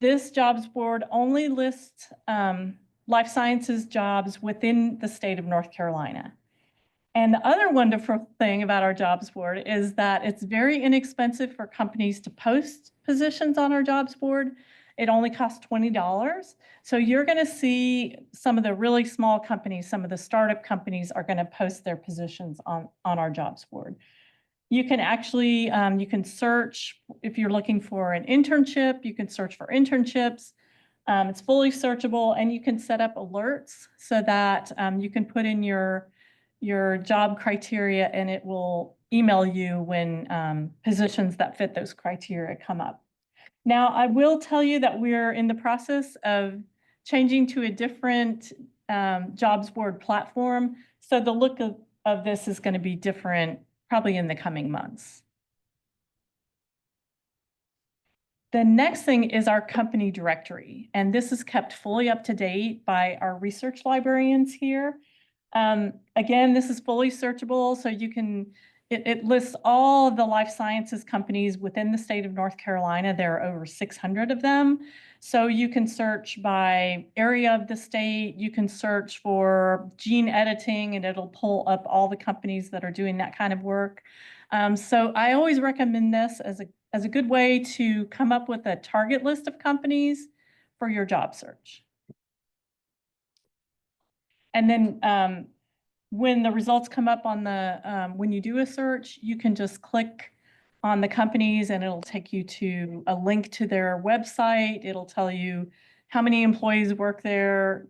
This jobs board only lists life sciences jobs within the state of North Carolina. And the other wonderful thing about our jobs board is that it's very inexpensive for companies to post positions on our jobs board. It only costs $20. So you're going to see some of the really small companies, some of the startup companies are going to post their positions on our jobs board. You can actually, you can search if you're looking for an internship, you can search for internships. It's fully searchable, and you can set up alerts so that you can put in your job criteria, and it will email you when positions that fit those criteria come up. Now, I will tell you that we're in the process of changing to a different jobs board platform. So the look of this is going to be different probably in the coming months. The next thing is our company directory, and this is kept fully up to date by our research librarians here. Again, this is fully searchable, so you can, it lists all of the life sciences companies within the state of North Carolina. There are over 600 of them. So you can search by area of the state, you can search for gene editing, and it'll pull up all the companies that are doing that kind of work. So I always recommend this as a good way to come up with a target list of companies for your job search. And then when the results come up on the, when you do a search, you can just click on the companies and it'll take you to a link to their website. It'll tell you how many employees work there,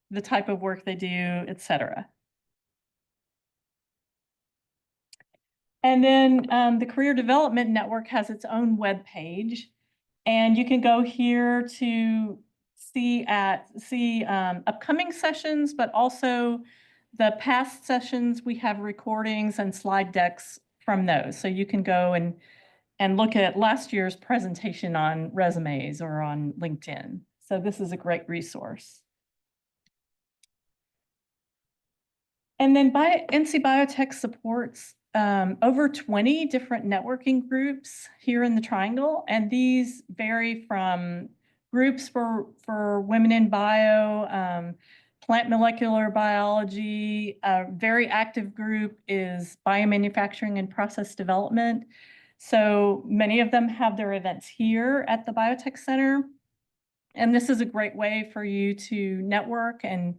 the type of work they do, etc. And then the Career Development Network has its own web page, and you can go here to see upcoming sessions, but also the past sessions. We have recordings and slide decks from those, so you can go and look at last year's presentation on resumes or on LinkedIn. So this is a great resource. And then NCBiotech supports over 20 different networking groups here in the Triangle, and these vary from groups for women in bio, plant molecular biology. A very active group is biomanufacturing and process development. So many of them have their events here at the Biotech Center, and this is a great way for you to network and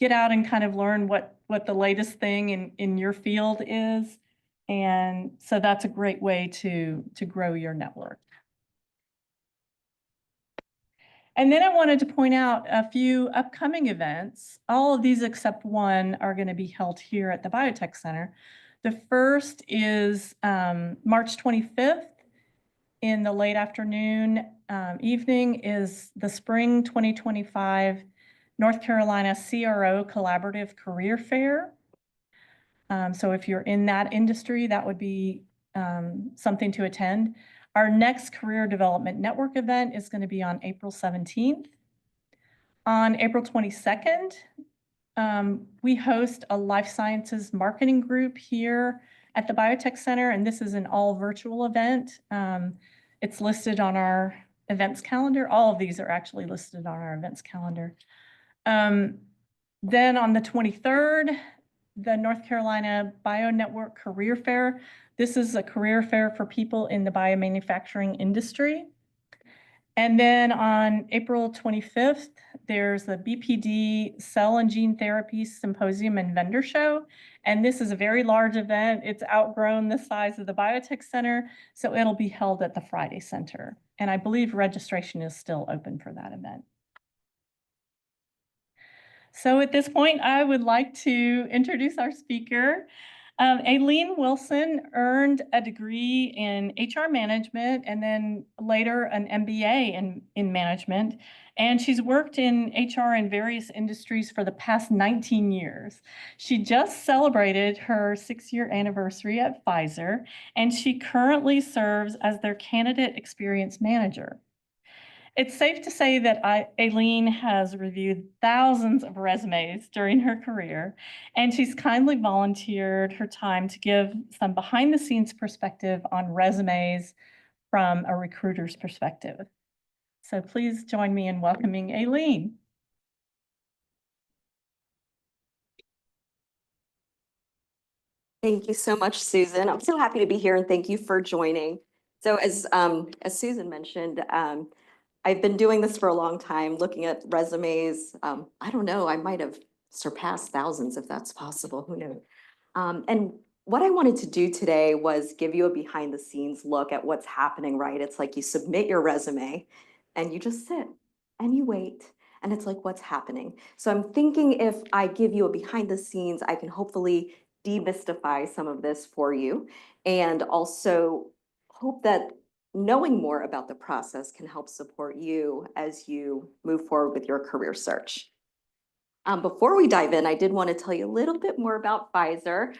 get out and kind of learn what the latest thing in your field is. And so that's a great way to grow your network. And then I wanted to point out a few upcoming events. All of these except one are going to be held here at the Biotech Center. The first is March 25th in the late afternoon, evening is the Spring 2025 North Carolina CRO Collaborative Career Fair. So if you're in that industry, that would be something to attend. Our next Career Development Network event is going to be on April 17th. On April 22nd, we host a life sciences marketing group here at the Biotech Center, and this is an all virtual event. It's listed on our events calendar. All of these are actually listed on our events calendar. Then on the 23rd, the North Carolina Bio Network Career Fair. This is a career fair for people in the biomanufacturing industry. And then on April 25th, there's the BPD Cell and Gene Therapy Symposium and Vendor Show. And this is a very large event. It's outgrown the size of the Biotech Center, so it'll be held at the Friday Center. And I believe registration is still open for that event. So at this point, I would like to introduce our speaker. Aileen Wilson earned a degree in HR management and then later an MBA in management. And she's worked in HR in various industries for the past 19 years. She just celebrated her 6-year anniversary at Pfizer, and she currently serves as their candidate experience manager. It's safe to say that Aileen has reviewed thousands of resumes during her career, and she's kindly volunteered her time to give some behind-the-scenes perspective on resumes from a recruiter's perspective. So please join me in welcoming Aileen. Thank you so much, Susan. I'm so happy to be here and thank you for joining. So as Susan mentioned, I've been doing this for a long time, looking at resumes. I don't know, I might have surpassed thousands if that's possible, who knows? And what I wanted to do today was give you a behind the scenes look at what's happening, right? It's like you submit your resume and you just sit and you wait. And it's like, what's happening? So I'm thinking if I give you a behind the scenes, I can hopefully demystify some of this for you and also hope that knowing more about the process can help support you as you move forward with your career search. Before we dive in, I did want to tell you a little bit more about Pfizer.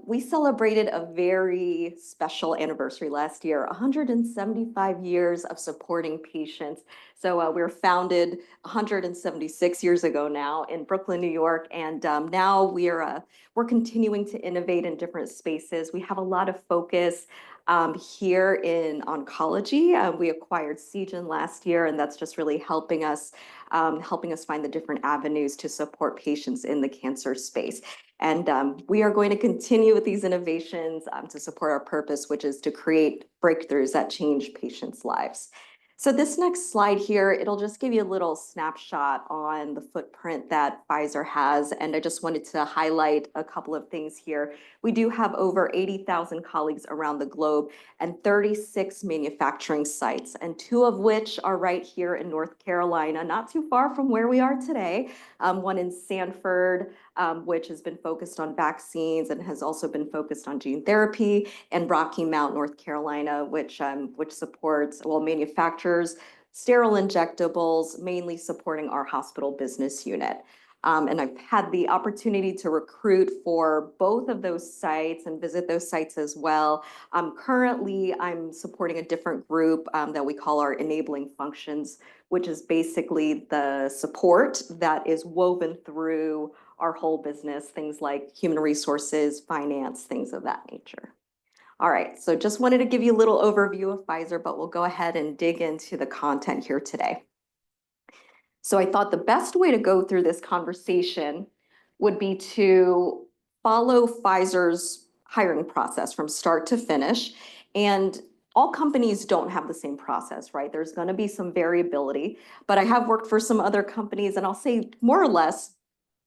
We celebrated a very special anniversary last year, 175 years of supporting patients. So we were founded 176 years ago now in Brooklyn, New York, and now we're continuing to innovate in different spaces. We have a lot of focus here in oncology. We acquired Seagen last year, and that's just really helping us find the different avenues to support patients in the cancer space. And we are going to continue with these innovations to support our purpose, which is to create breakthroughs that change patients' lives. So this next slide here, it'll just give you a little snapshot on the footprint that Pfizer has. And I just wanted to highlight a couple of things here. We do have over 80,000 colleagues around the globe and 36 manufacturing sites, and 2 of which are right here in North Carolina, not too far from where we are today. One in Sanford, which has been focused on vaccines and has also been focused on gene therapy, and Rocky Mount, North Carolina, which supports, well, manufactures sterile injectables, mainly supporting our hospital business unit. And I've had the opportunity to recruit for both of those sites and visit those sites as well. Currently, I'm supporting a different group that we call our enabling functions, which is basically the support that is woven through our whole business, things like human resources, finance, things of that nature. All right, so just wanted to give you a little overview of Pfizer, but we'll go ahead and dig into the content here today. So I thought the best way to go through this conversation would be to follow Pfizer's hiring process from start to finish. And all companies don't have the same process, right? There's going to be some variability, but I have worked for some other companies, and I'll say more or less,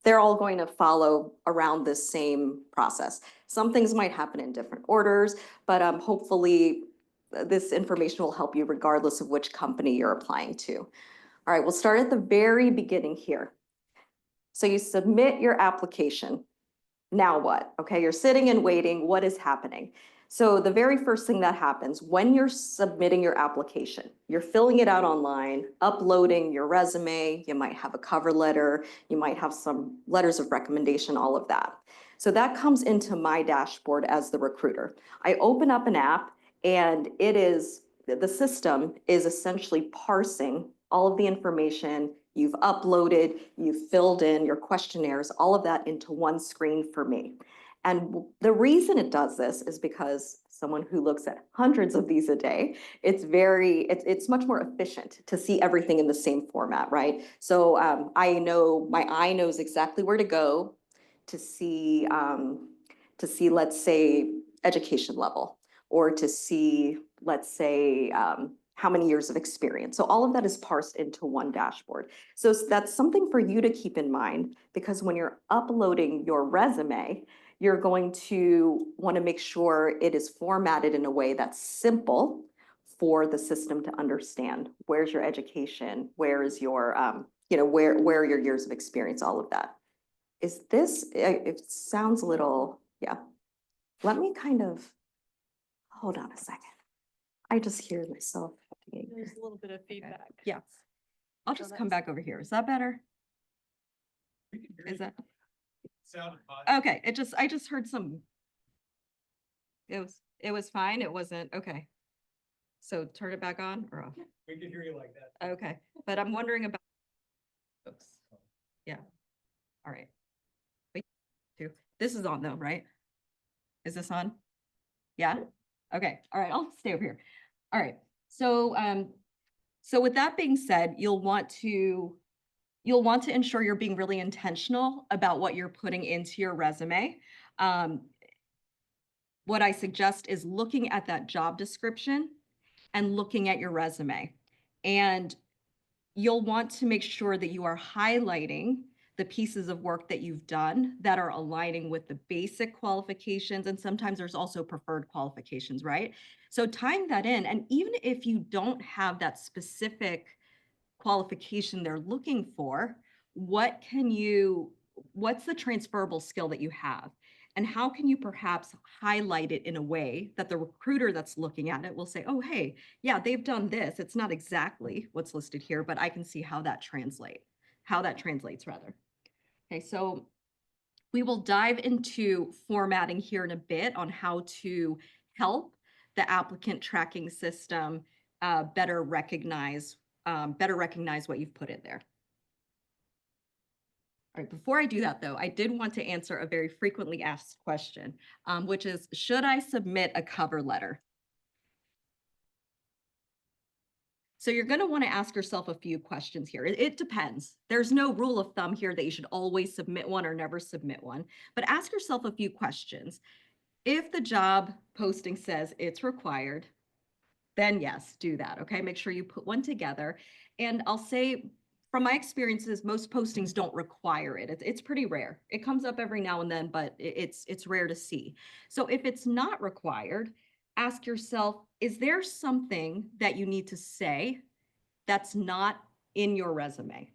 they're all going to follow around this same process. Some things might happen in different orders, but hopefully this information will help you regardless of which company you're applying to. All right, we'll start at the very beginning here. So you submit your application. Now what? Okay, you're sitting and waiting. What is happening? So the very first thing that happens when you're submitting your application, you're filling it out online, uploading your resume, you might have a cover letter, you might have some letters of recommendation, all of that. So that comes into my dashboard as the recruiter. I open up an app, and the system is essentially parsing all of the information you've uploaded, you've filled in your questionnaires, all of that into one screen for me. And the reason it does this is because someone who looks at hundreds of these a day, it's much more efficient to see everything in the same format, right? So I know my eye knows exactly where to go to see, let's say, education level, or to see, let's say, how many years of experience. So all of that is parsed into one dashboard. So that's something for you to keep in mind, because when you're uploading your resume, you're going to want to make sure it is formatted in a way that's simple for the system to understand. Where's your education? Where is your, where are your years of experience? All of that. Is this, it sounds a little, yeah. Let me hold on a second. I just hear myself. There's a little bit of feedback. Yeah. I'll just come back over here. Is that better? Is that? Sounded fine. Okay, I just heard some. It was fine. It wasn't okay. So turn it back on or off. We can hear you like that. Okay, but I'm wondering about. Oops. Yeah. All right. Wait. This is on though, right? Is this on? Yeah. Okay. All right. I'll stay over here. All right. So So with that being said, you'll want to ensure you're being really intentional about what you're putting into your resume. What I suggest is looking at that job description and looking at your resume. And you'll want to make sure that you are highlighting the pieces of work that you've done that are aligning with the basic qualifications. And sometimes there's also preferred qualifications, right? So tying that in, and even if you don't have that specific qualification they're looking for, what's the transferable skill that you have? And how can you perhaps highlight it in a way that the recruiter that's looking at it will say, oh, hey, yeah, they've done this. It's not exactly what's listed here, but I can see how that translates rather. Okay, so we will dive into formatting here in a bit on how to help the applicant tracking system better recognize what you've put in there. All right, before I do that though, I did want to answer a very frequently asked question, which is, should I submit a cover letter? So you're going to want to ask yourself a few questions here. It depends. There's no rule of thumb here that you should always submit one or never submit one, but ask yourself a few questions. If the job posting says it's required, then yes, do that, okay? Make sure you put one together. And I'll say, from my experiences, most postings don't require it. It's pretty rare. It comes up every now and then, but it's rare to see. So if it's not required, ask yourself, is there something that you need to say that's not in your resume?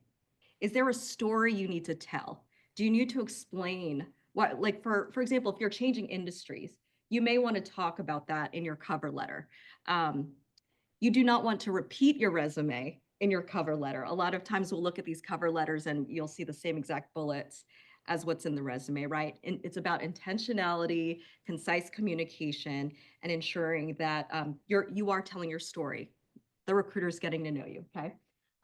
Is there a story you need to tell? Do you need to explain what, like for example, if you're changing industries, you may want to talk about that in your cover letter. You do not want to repeat your resume in your cover letter. A lot of times we'll look at these cover letters and you'll see the same exact bullets as what's in the resume, right? And it's about intentionality, concise communication, and ensuring that you are telling your story. The recruiter's getting to know you, okay?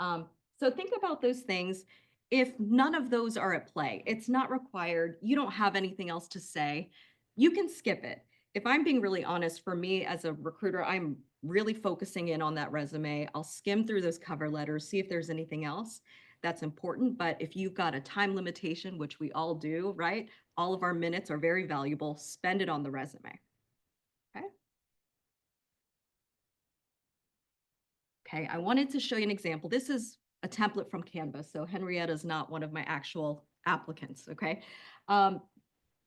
So think about those things. If none of those are at play, it's not required, you don't have anything else to say, you can skip it. If I'm being really honest, for me as a recruiter, I'm really focusing in on that resume. I'll skim through those cover letters, see if there's anything else that's important. But if you've got a time limitation, which we all do, right? All of our minutes are very valuable. Spend it on the resume. Okay. Okay, I wanted to show you an example. This is a template from Canva. So Henrietta is not one of my actual applicants, okay?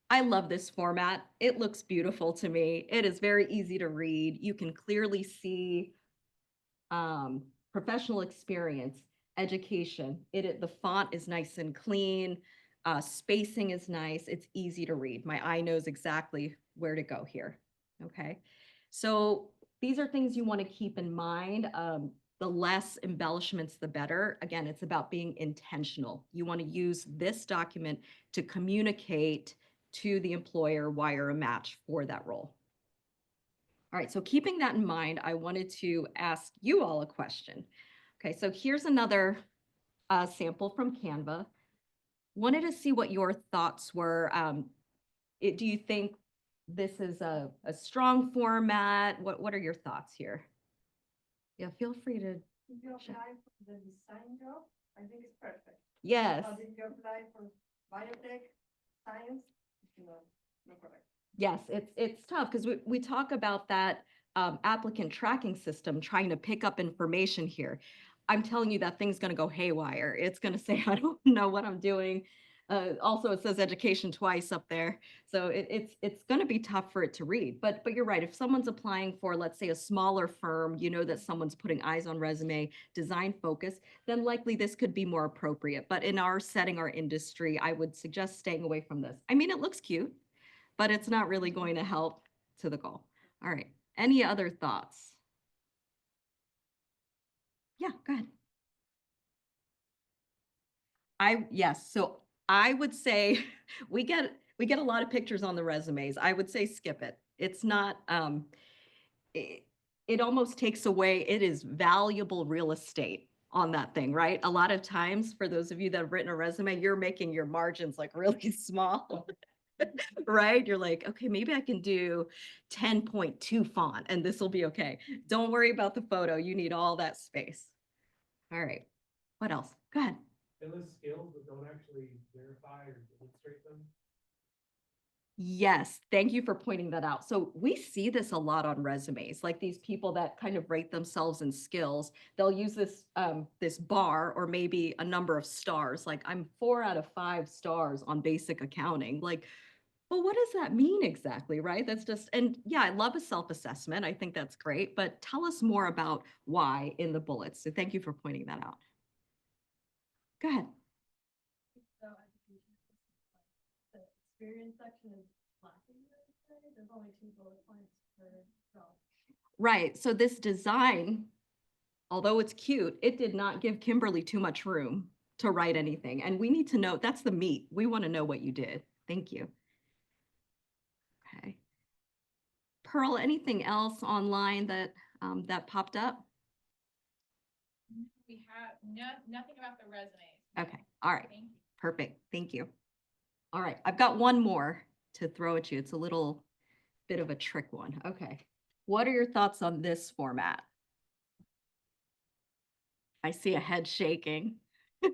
I love this format. It looks beautiful to me. It is very easy to read. You can clearly see professional experience, education. The font is nice and clean. Spacing is nice. It's easy to read. My eye knows exactly where to go here, okay? So these are things you want to keep in mind. The less embellishments, the better. Again, it's about being intentional. You want to use this document to communicate to the employer why you're a match for that role. All right, so keeping that in mind, I wanted to ask you all a question. Okay, so here's another sample from Canva. Wanted to see what your thoughts were. Do you think this is a strong format? What are your thoughts here? Yeah, feel free to. Did you apply for the design job? I think it's perfect. Yes. Or did you apply for biotech, science? No, correct. Yes, it's tough because we talk about that applicant tracking system trying to pick up information here. I'm telling you that thing's going to go haywire. It's going to say, I don't know what I'm doing. Also, it says education twice up there. So it's going to be tough for it to read. But you're right. If someone's applying for, let's say, a smaller firm, you know that someone's putting eyes on resume, design focus, then likely this could be more appropriate. But in our setting, our industry, I would suggest staying away from this. I mean, it looks cute, but it's not really going to help to the goal. All right. Any other thoughts? Yeah, go ahead. Yes. So I would say we get a lot of pictures on the resumes. I would say skip it. It's not, it almost takes away, it is valuable real estate on that thing, right? A lot of times for those of you that have written a resume, you're making your margins like really small. Right? You're like, okay, maybe I can do 10.2 font and this will be okay. Don't worry about the photo. You need all that space. All right. What else? Go ahead. They list skills but don't actually verify or demonstrate them. Yes, thank you for pointing that out. So we see this a lot on resumes, like these people that kind of rate themselves in skills. They'll use this bar or maybe a number of stars, like I'm 4 out of 5 stars on basic accounting. Like, well, what does that mean exactly, right? That's just, and yeah, I love a self-assessment. I think that's great, but tell us more about why in the bullets. So thank you for pointing that out. Go ahead. So education assessment, the experience section is lacking, I would say. There's only 2 bullet points per job. Right. So this design, although it's cute, it did not give Kimberly too much room to write anything. And we need to know, that's the meat. We want to know what you did. Thank you. Okay. Pearl, anything else online that that popped up? We have nothing about the resumes. Okay. All right. Thank you. Perfect. Thank you. All right. I've got one more to throw at you. It's a little bit of a trick one. Okay. What are your thoughts on this format? I see a head shaking. My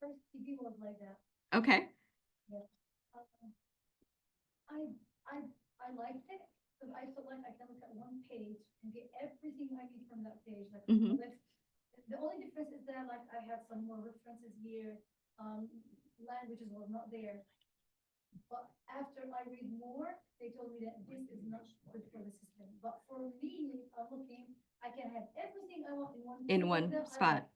first TV was like that. Okay. Um, I liked it, because I felt like I can look at one page and get everything I need from that page, like Mhm. a list. The only difference is that like I had some more references here, languages were not there. But after I read more, they told me that this is not good for the system. But for me, I'm looking, I can have everything I want in In one that I spot. like.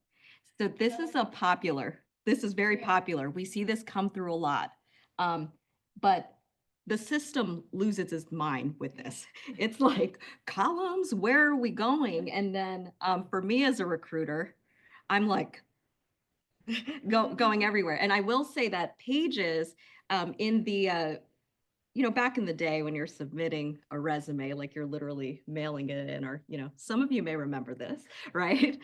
So this is a popular, this is very Yeah. popular. We see this come through a lot. But the system loses its mind with this. It's like columns, where are we going? And then for me as a recruiter, I'm like going everywhere. And I will say that pages in the back in the day when you're submitting a resume, like you're literally mailing it in, or, some of you may remember this, right?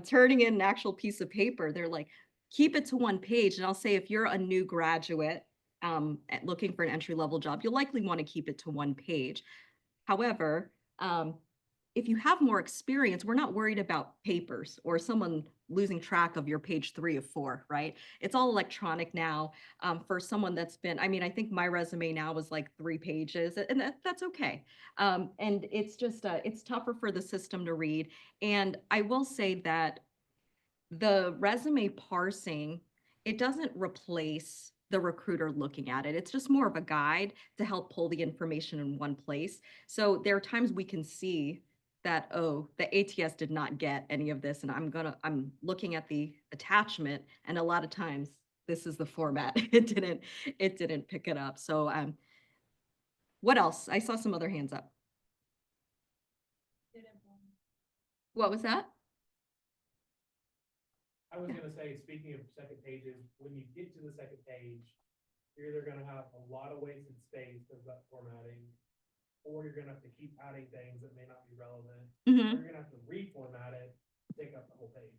Turning in an actual piece of paper, they're like, keep it to one page. And I'll say, if you're a new graduate looking for an entry-level job, you'll likely want to keep it to one page. However, if you have more experience, we're not worried about papers or someone losing track of your page 3 of 4, right? It's all electronic now. For someone that's been, I think my resume now was like 3 pages, and that's okay. And it's just, it's tougher for the system to read. And I will say that the resume parsing, it doesn't replace the recruiter looking at it. It's just more of a guide to help pull the information in one place. So there are times we can see that, oh, the ATS did not get any of this, and I'm looking at the attachment, and a lot of times this is the format. It didn't pick it up. So what else? I saw some other hands up. What was that? I was gonna say, speaking of second pages, when you get to the second page, you're either gonna have a lot of wasted space because of that formatting, or you're gonna have to keep adding things that may not be relevant, or you're gonna have to reformat it, take up the whole page.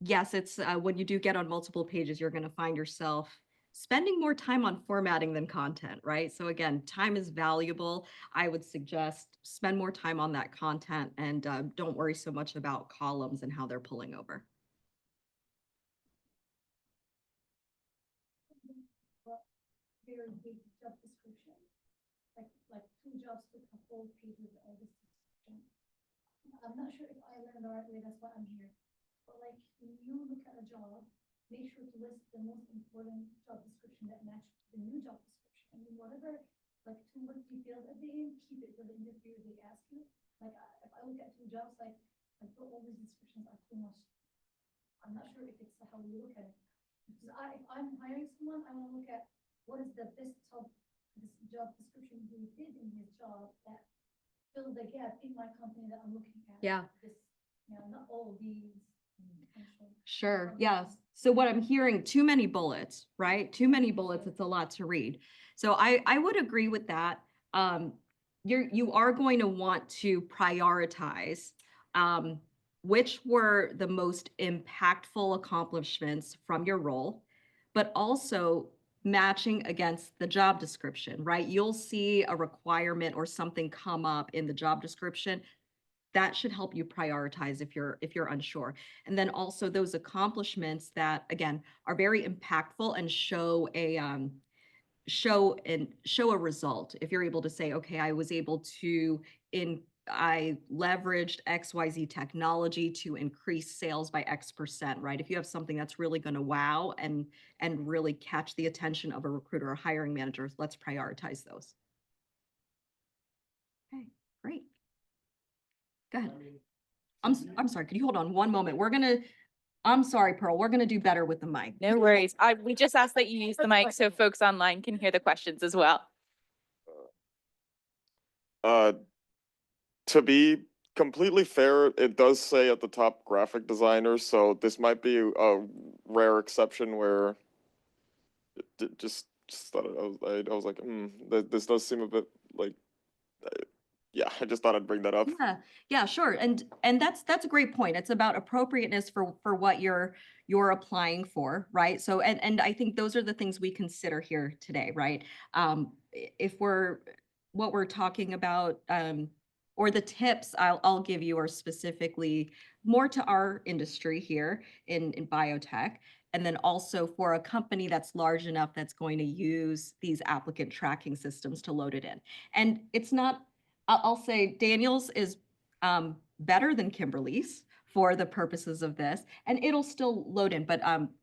Yes, it's when you do get on multiple pages, you're going to find yourself spending more time on formatting than content, right? So again, time is valuable. I would suggest spend more time on that content, and don't worry so much about columns and how they're pulling over. Very big job description, like 2 jobs took a whole page with all this description. I'm not sure if I learned the right way, that's why I'm here. But like, when you look at a job, make sure to list the most important job description that match the new job description. I mean, whatever, like 2 more details at the end, keep it for the interview if they ask you. Like, if I look at 2 jobs, like all these descriptions are too much. I'm not sure if it's how you look at it. Because if I'm hiring someone, I want to look at what is the best this job description he did in his job that fill the gap in my company that I'm looking at. Yeah. This, not all these. Sure. Yes. So what I'm hearing, too many bullets, right? Too many bullets. It's a lot to read. So I would agree with that. You are going to want to prioritize which were the most impactful accomplishments from your role, but also matching against the job description, right? You'll see a requirement or something come up in the job description. that should help you prioritize if you're unsure. And then also those accomplishments that, again, are very impactful and show a result. If you're able to say, okay, I was able to I leveraged XYZ technology to increase sales by X%, right? If you have something that's really going to wow and really catch the attention of a recruiter or hiring manager, let's prioritize those. Okay, great. Go ahead. I'm sorry, could you hold on one moment? I'm sorry, Pearl, we're gonna do better with the mic. No worries. We just asked that you use the mic so folks online can hear the questions as well. To be completely fair, it does say at the top graphic designer, so this might be a rare exception where just thought I was like, this does seem a bit like, yeah, I just thought I'd bring that up. Yeah, sure. And that's a great point. It's about appropriateness for what you're applying for, right? So, and I think those are the things we consider here today, right? If what we're talking about, or the tips I'll give you are specifically more to our industry here in biotech. And then also for a company that's large enough that's going to use these applicant tracking systems to load it in. And it's not, I'll say Daniel's is better than Kimberly's for the purposes of this, and it'll still load in, but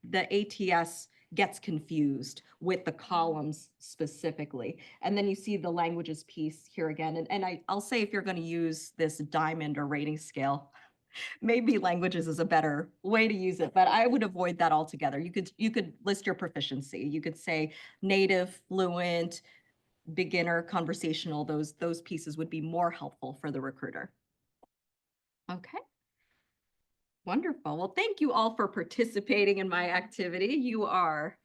the ATS gets confused with the columns specifically. And then you see the languages piece here again. And I'll say if you're going to use this diamond or rating scale, maybe languages is a better way to use it, but I would avoid that altogether. You could list your proficiency. You could say native, fluent, beginner, conversational. Those pieces would be more helpful for the recruiter. Okay. Wonderful. Well, thank you all for participating in my activity. You are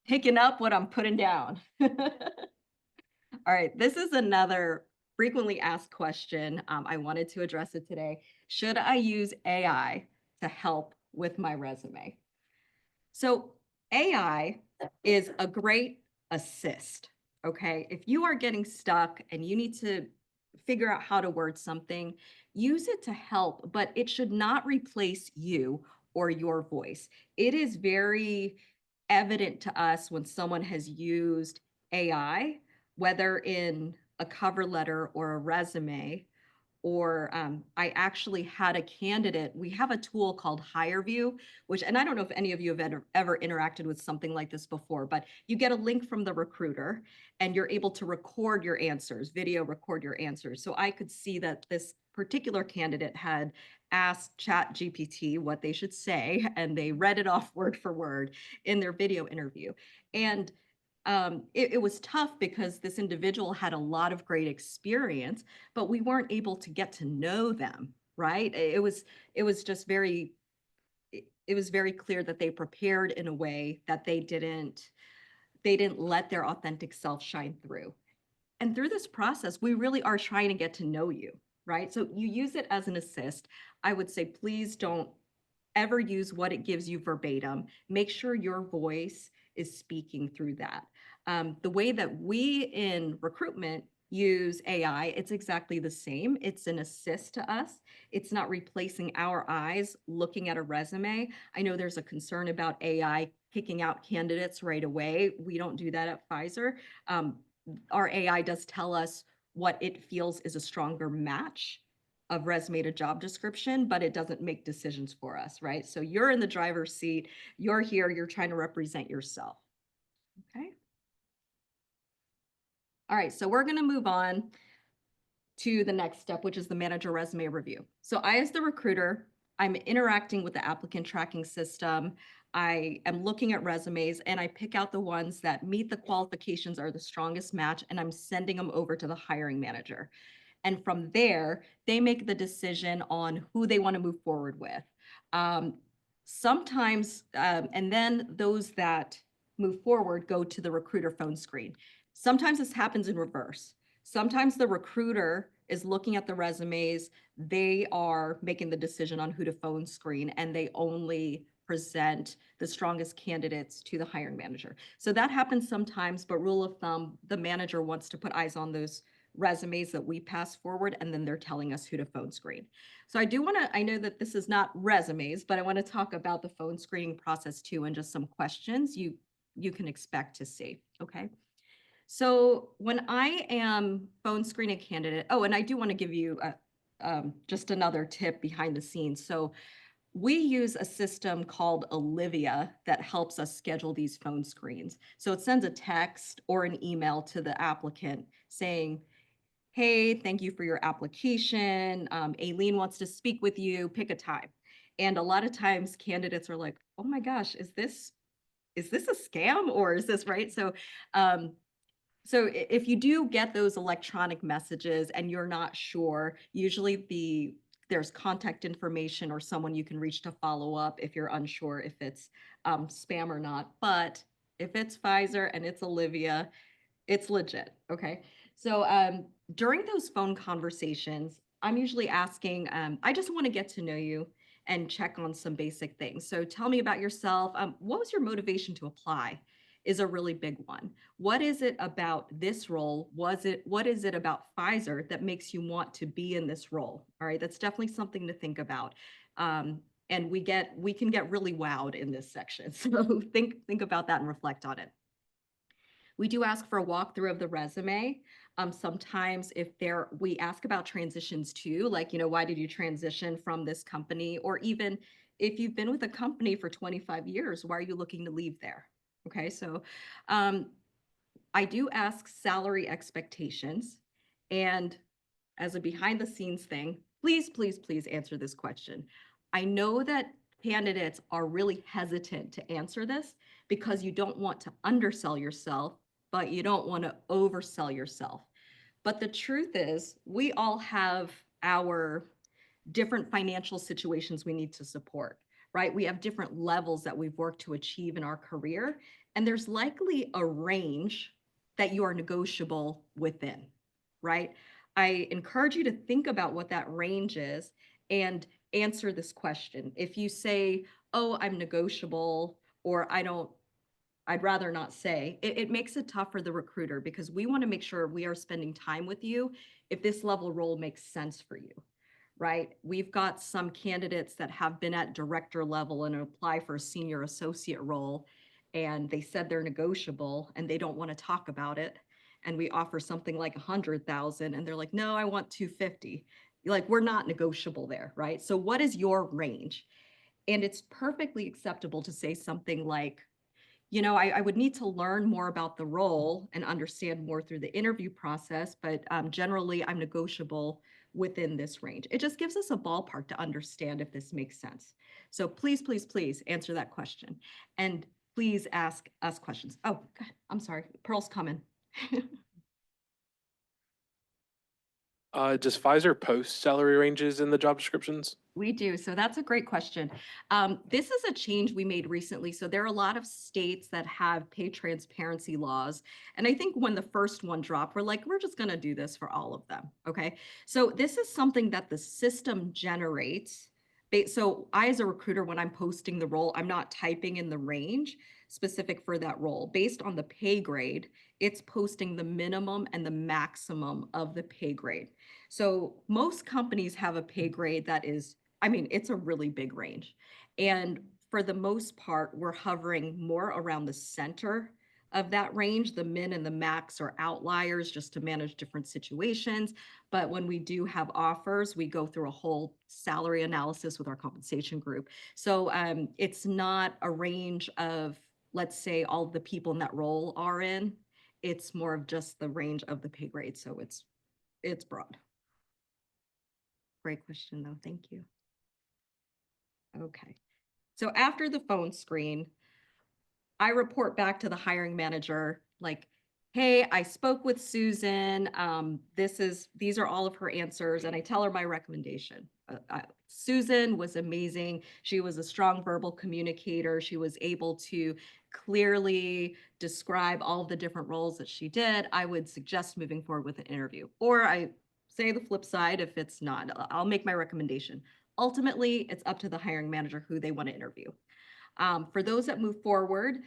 picking up what I'm putting down. All right, this is another frequently asked question. I wanted to address it today. Should I use AI to help with my resume? So AI is a great assist, okay? If you are getting stuck and you need to figure out how to word something, use it to help, but it should not replace you or your voice. It is very evident to us when someone has used AI, whether in a cover letter or a resume, or I actually had a candidate. We have a tool called HireView, which, and I don't know if any of you have ever interacted with something like this before, but you get a link from the recruiter and you're able to record your answers, video record your answers. So I could see that this particular candidate had asked ChatGPT what they should say, and they read it off word for word in their video interview. And it was tough because this individual had a lot of great experience, but we weren't able to get to know them, right? It was just very, it was very clear that they prepared in a way that they didn't let their authentic self shine through. And through this process, we really are trying to get to know you, right? So you use it as an assist. I would say, please don't ever use what it gives you verbatim. Make sure your voice is speaking through that. The way that we in recruitment use AI, it's exactly the same. It's an assist to us. It's not replacing our eyes looking at a resume. I know there's a concern about AI kicking out candidates right away. We don't do that at Pfizer. Our AI does tell us what it feels is a stronger match of resume to job description, but it doesn't make decisions for us, right? So you're in the driver's seat, you're here, you're trying to represent yourself, okay? All right, so we're gonna move on to the next step, which is the manager resume review. So I, as the recruiter, I'm interacting with the applicant tracking system. I am looking at resumes and I pick out the ones that meet the qualifications, are the strongest match, and I'm sending them over to the hiring manager. And from there, they make the decision on who they want to move forward with. Sometimes, and then those that move forward go to the recruiter phone screen. Sometimes this happens in reverse. Sometimes the recruiter is looking at the resumes, they are making the decision on who to phone screen, and they only present the strongest candidates to the hiring manager. So that happens sometimes, but rule of thumb, the manager wants to put eyes on those resumes that we pass forward, and then they're telling us who to phone screen. So I do want to, I know that this is not resumes, but I want to talk about the phone screening process too, and just some questions you can expect to see, okay? So when I am phone screening a candidate, oh, and I do want to give you just another tip behind the scenes. So we use a system called Olivia that helps us schedule these phone screens. So it sends a text or an email to the applicant saying, hey, thank you for your application. Aileen wants to speak with you, pick a time. And a lot of times candidates are like, oh my gosh, is this a scam or is this right? So if you do get those electronic messages and you're not sure, usually there's contact information or someone you can reach to follow up if you're unsure if it's spam or not. But if it's Pfizer and it's Olivia, it's legit, okay? So during those phone conversations, I'm usually asking, I just want to get to know you and check on some basic things. So tell me about yourself. What was your motivation to apply? Is a really big one. What is it about this role? What is it about Pfizer that makes you want to be in this role? All right, that's definitely something to think about. And we can get really wowed in this section. So think about that and reflect on it. We do ask for a walkthrough of the resume. Sometimes we ask about transitions too, like, why did you transition from this company? Or even if you've been with a company for 25 years, why are you looking to leave there? Okay, so I do ask salary expectations. And as a behind the scenes thing, please, please, please answer this question. I know that candidates are really hesitant to answer this because you don't want to undersell yourself, but you don't want to oversell yourself. But the truth is, we all have our different financial situations we need to support, right? We have different levels that we've worked to achieve in our career, and there's likely a range that you are negotiable within, right? I encourage you to think about what that range is and answer this question. If you say, oh, I'm negotiable, or I'd rather not say, it makes it tough for the recruiter because we want to make sure we are spending time with you if this level role makes sense for you, right? We've got some candidates that have been at director level and apply for a senior associate role, and they said they're negotiable and they don't want to talk about it. And we offer something like 100,000 and they're like, no, I want 250. Like, we're not negotiable there, right? So what is your range? And it's perfectly acceptable to say something like, I would need to learn more about the role and understand more through the interview process, but generally I'm negotiable within this range. It just gives us a ballpark to understand if this makes sense. So please, please, please answer that question. And please ask us questions. Oh, God, I'm sorry. Pearl's coming. Does Pfizer post salary ranges in the job descriptions? We do. So that's a great question. This is a change we made recently. So there are a lot of states that have pay transparency laws. And I think when the first one dropped, we're just going to do this for all of them. Okay. So this is something that the system generates. So I, as a recruiter, when I'm posting the role, I'm not typing in the range specific for that role. Based on the pay grade, it's posting the minimum and the maximum of the pay grade. So most companies have a pay grade that is, it's a really big range. And for the most part, we're hovering more around the center of that range. The min and the max are outliers just to manage different situations. But when we do have offers, we go through a whole salary analysis with our compensation group. So it's not a range of, let's say, all the people in that role are in. It's more of just the range of the pay grade. So it's broad. Great question, though. Thank you. Okay. So after the phone screen, I report back to the hiring manager like, hey, I spoke with Susan. These are all of her answers. And I tell her my recommendation. Susan was amazing. She was a strong verbal communicator. She was able to clearly describe all of the different roles that she did. I would suggest moving forward with an interview. Or I say the flip side, if it's not, I'll make my recommendation. Ultimately, it's up to the hiring manager who they want to interview. For those that move forward,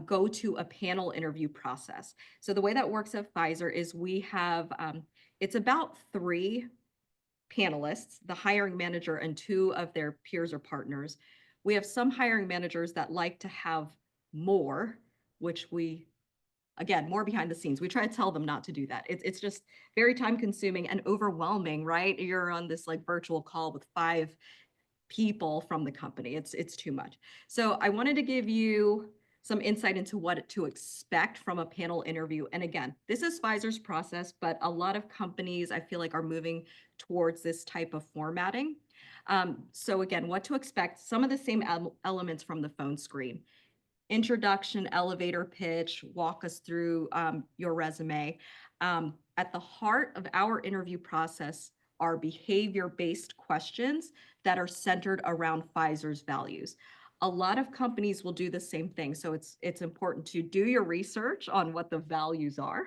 go to a panel interview process. So the way that works at Pfizer is we have, It's about 3 panelists, the hiring manager and 2 of their peers or partners. We have some hiring managers that like to have more, which we, again, more behind the scenes. We try to tell them not to do that. It's just very time consuming and overwhelming, right? You're on this like virtual call with 5 people from the company. It's too much. So I wanted to give you some insight into what to expect from a panel interview. And again, this is Pfizer's process, but a lot of companies I feel like are moving towards this type of formatting. So again, what to expect, some of the same elements from the phone screen. Introduction, elevator pitch, walk us through your resume. At the heart of our interview process are behavior-based questions that are centered around Pfizer's values. A lot of companies will do the same thing. So it's important to do your research on what the values are,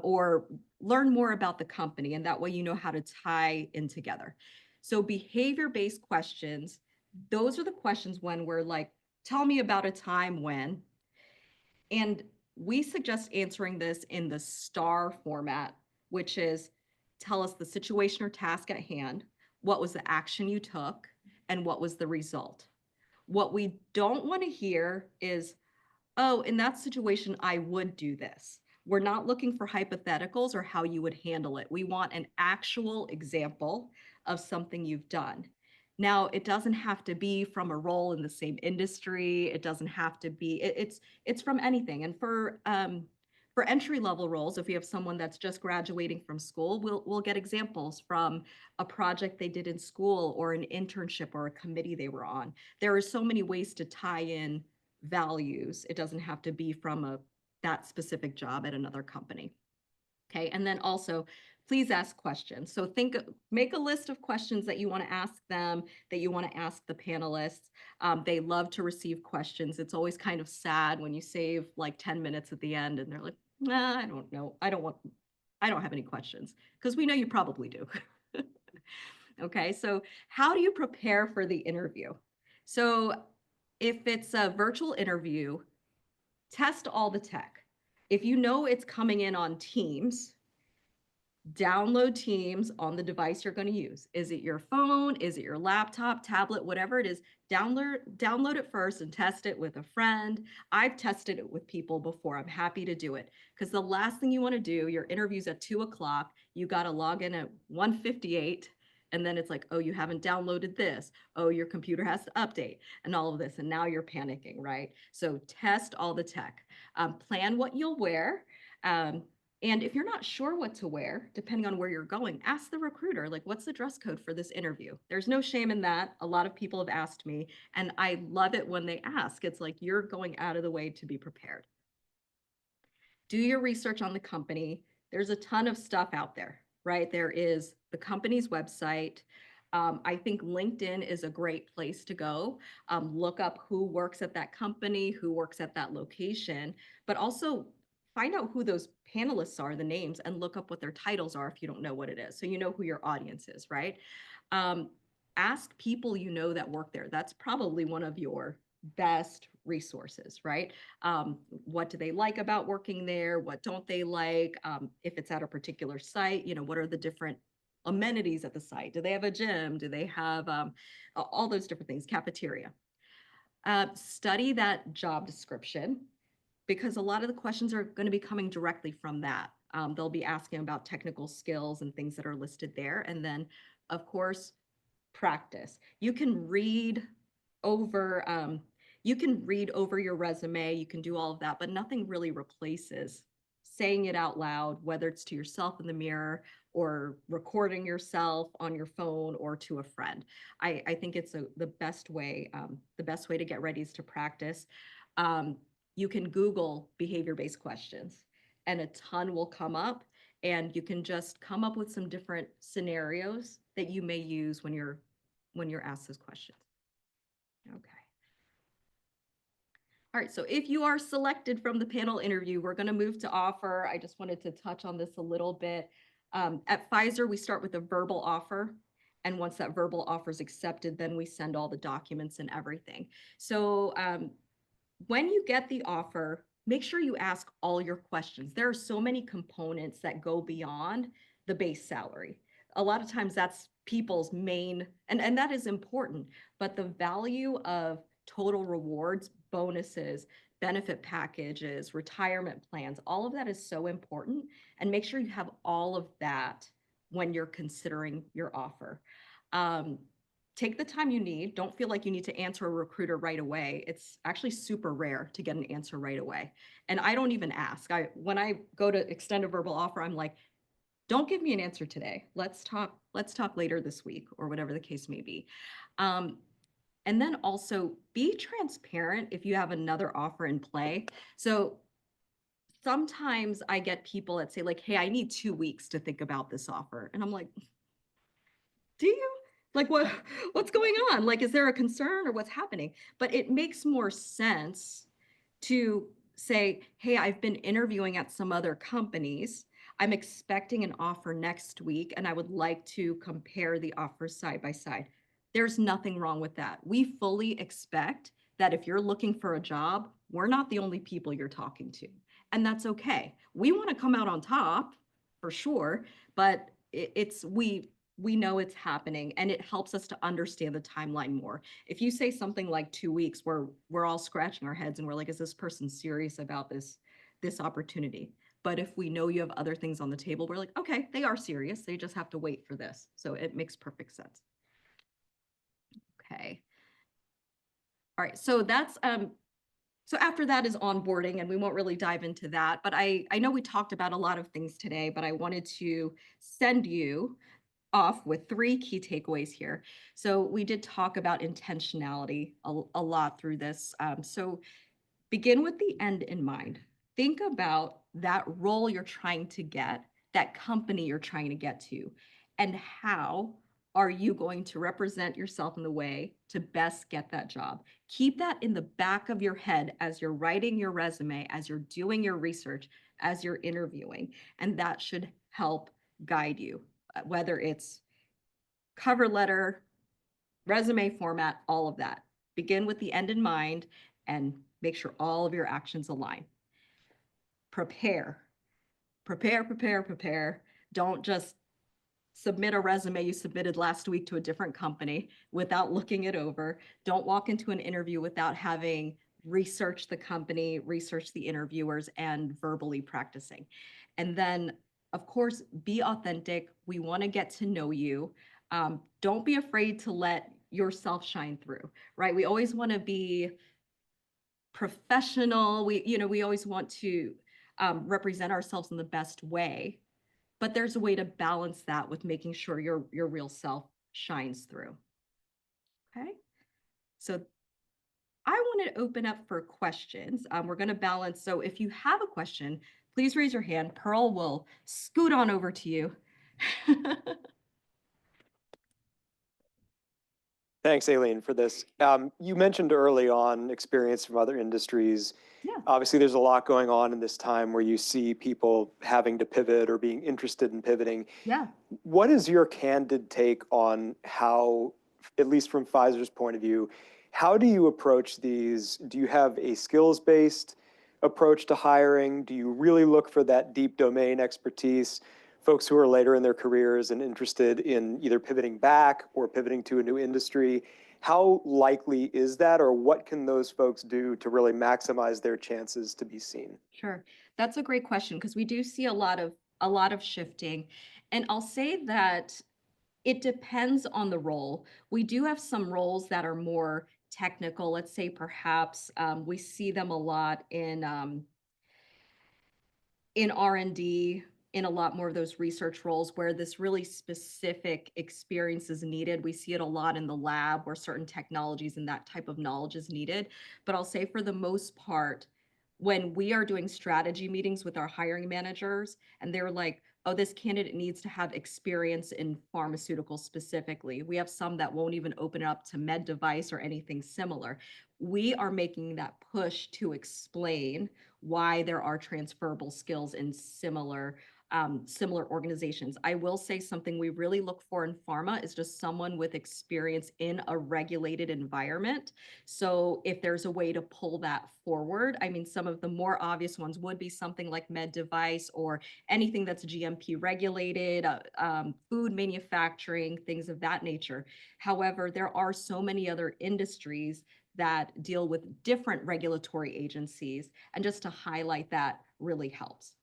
or learn more about the company, and that way you know how to tie in together. So behavior-based questions, those are the questions when we're like, tell me about a time when, and we suggest answering this in the STAR format, which is tell us the situation or task at hand, what was the action you took, and what was the result. What we don't want to hear is, oh, in that situation, I would do this. We're not looking for hypotheticals or how you would handle it. We want an actual example of something you've done. Now, it doesn't have to be from a role in the same industry. It doesn't have to be, it's from anything. And for entry-level roles, if we have someone that's just graduating from school, we'll get examples from a project they did in school or an internship or a committee they were on. There are so many ways to tie in values. It doesn't have to be from that specific job at another company. Okay, and then also, please ask questions. So make a list of questions that you want to ask them, that you want to ask the panelists. They love to receive questions. It's always kind of sad when you save like 10 minutes at the end and they're like, nah, I don't know. I don't have any questions, because we know you probably do. Okay, so how do you prepare for the interview? So if it's a virtual interview, test all the tech. If you know it's coming in on Teams, download Teams on the device you're going to use. Is it your phone? Is it your laptop, tablet, whatever it is? Download it first and test it with a friend. I've tested it with people before. I'm happy to do it, because the last thing you want to do, your interview's at 2 o'clock, you got to log in at 1:58, and then it's like, oh, you haven't downloaded this. Oh, your computer has to update and all of this. And now you're panicking, right? So test all the tech. Plan what you'll wear. And if you're not sure what to wear, depending on where you're going, ask the recruiter, like, what's the dress code for this interview? There's no shame in that. A lot of people have asked me, and I love it when they ask. It's like you're going out of the way to be prepared. Do your research on the company. There's a ton of stuff out there, right? There is the company's website. I think LinkedIn is a great place to go. Look up who works at that company, who works at that location, but also find out who those panelists are, the names, and look up what their titles are if you don't know what it is. So you know who your audience is, right? Ask people you know that work there. That's probably one of your best resources, right? What do they like about working there? What don't they like? If it's at a particular site, you know, what are the different amenities at the site? Do they have a gym? Do they have all those different things, cafeteria? Study that job description, because a lot of the questions are going to be coming directly from that. They'll be asking about technical skills and things that are listed there. And then, of course, practice. You can read over your resume, you can do all of that, but nothing really replaces saying it out loud, whether it's to yourself in the mirror or recording yourself on your phone or to a friend. I think it's the best way to get ready is to practice. You can Google behavior-based questions and a ton will come up, and you can just come up with some different scenarios that you may use when you're asked those questions. Okay. All right, so if you are selected from the panel interview, we're going to move to offer. I just wanted to touch on this a little bit. At Pfizer, we start with a verbal offer. And once that verbal offer is accepted, then we send all the documents and everything. So when you get the offer, make sure you ask all your questions. There are so many components that go beyond the base salary. A lot of times that's people's main, and that is important, but the value of total rewards, bonuses, benefit packages, retirement plans, all of that is so important. And make sure you have all of that when you're considering your offer. Take the time you need. Don't feel like you need to answer a recruiter right away. It's actually super rare to get an answer right away. And I don't even ask. When I go to extend a verbal offer, I'm like, don't give me an answer today. Let's talk later this week, or whatever the case may be. And then also be transparent if you have another offer in play. So sometimes I get people that say like, hey, I need 2 weeks to think about this offer. And I'm like, do you? Like, what's going on? Like, is there a concern or what's happening? But it makes more sense to say, hey, I've been interviewing at some other companies. I'm expecting an offer next week, and I would like to compare the offers side by side. There's nothing wrong with that. We fully expect that if you're looking for a job, we're not the only people you're talking to. And that's okay. We want to come out on top for sure, but we know it's happening, and it helps us to understand the timeline more. If you say something like 2 weeks, we're all scratching our heads and we're like, is this person serious about this opportunity? But if we know you have other things on the table, we're like, okay, they are serious. They just have to wait for this. So it makes perfect sense. Okay. All right. So that's, so after that is onboarding, and we won't really dive into that, but I know we talked about a lot of things today, but I wanted to send you off with 3 key takeaways here. So we did talk about intentionality a lot through this. So begin with the end in mind. Think about that role you're trying to get, that company you're trying to get to, and how are you going to represent yourself in the way to best get that job. Keep that in the back of your head as you're writing your resume, as you're doing your research, as you're interviewing, and that should help guide you, whether it's cover letter, resume format, all of that. Begin with the end in mind and make sure all of your actions align. Prepare. Don't just submit a resume you submitted last week to a different company without looking it over. Don't walk into an interview without having researched the company, researched the interviewers, and verbally practicing. And then, of course, be authentic. We want to get to know you. Don't be afraid to let yourself shine through, right? We always want to be professional. We always want to represent ourselves in the best way, but there's a way to balance that with making sure your real self shines through. Okay, so I want to open up for questions. We're going to balance. So if you have a question, please raise your hand. Pearl will scoot on over to you. Thanks, Aileen, for this. You mentioned early on experience from other industries. Yeah. Obviously, there's a lot going on in this time where you see people having to pivot or being interested in pivoting. Yeah. What is your candid take on how, at least from Pfizer's point of view, how do you approach these? Do you have a skills-based approach to hiring? Do you really look for that deep domain expertise? Folks who are later in their careers and interested in either pivoting back or pivoting to a new industry, how likely is that, or what can those folks do to really maximize their chances to be seen? Sure. That's a great question, because we do see a lot of shifting. And I'll say that it depends on the role. We do have some roles that are more technical. Let's say perhaps we see them a lot in R&D, in a lot more of those research roles where this really specific experience is needed. We see it a lot in the lab where certain technologies and that type of knowledge is needed. But I'll say for the most part, when we are doing strategy meetings with our hiring managers and they're like, oh, this candidate needs to have experience in pharmaceuticals specifically. We have some that won't even open it up to med device or anything similar. We are making that push to explain why there are transferable skills in similar similar organizations. I will say something we really look for in pharma is just someone with experience in a regulated environment. So if there's a way to pull that forward, I mean, some of the more obvious ones would be something like med device or anything that's GMP regulated, food manufacturing, things of that nature. However, there are so many other industries that deal with different regulatory agencies, and just to highlight that really helps.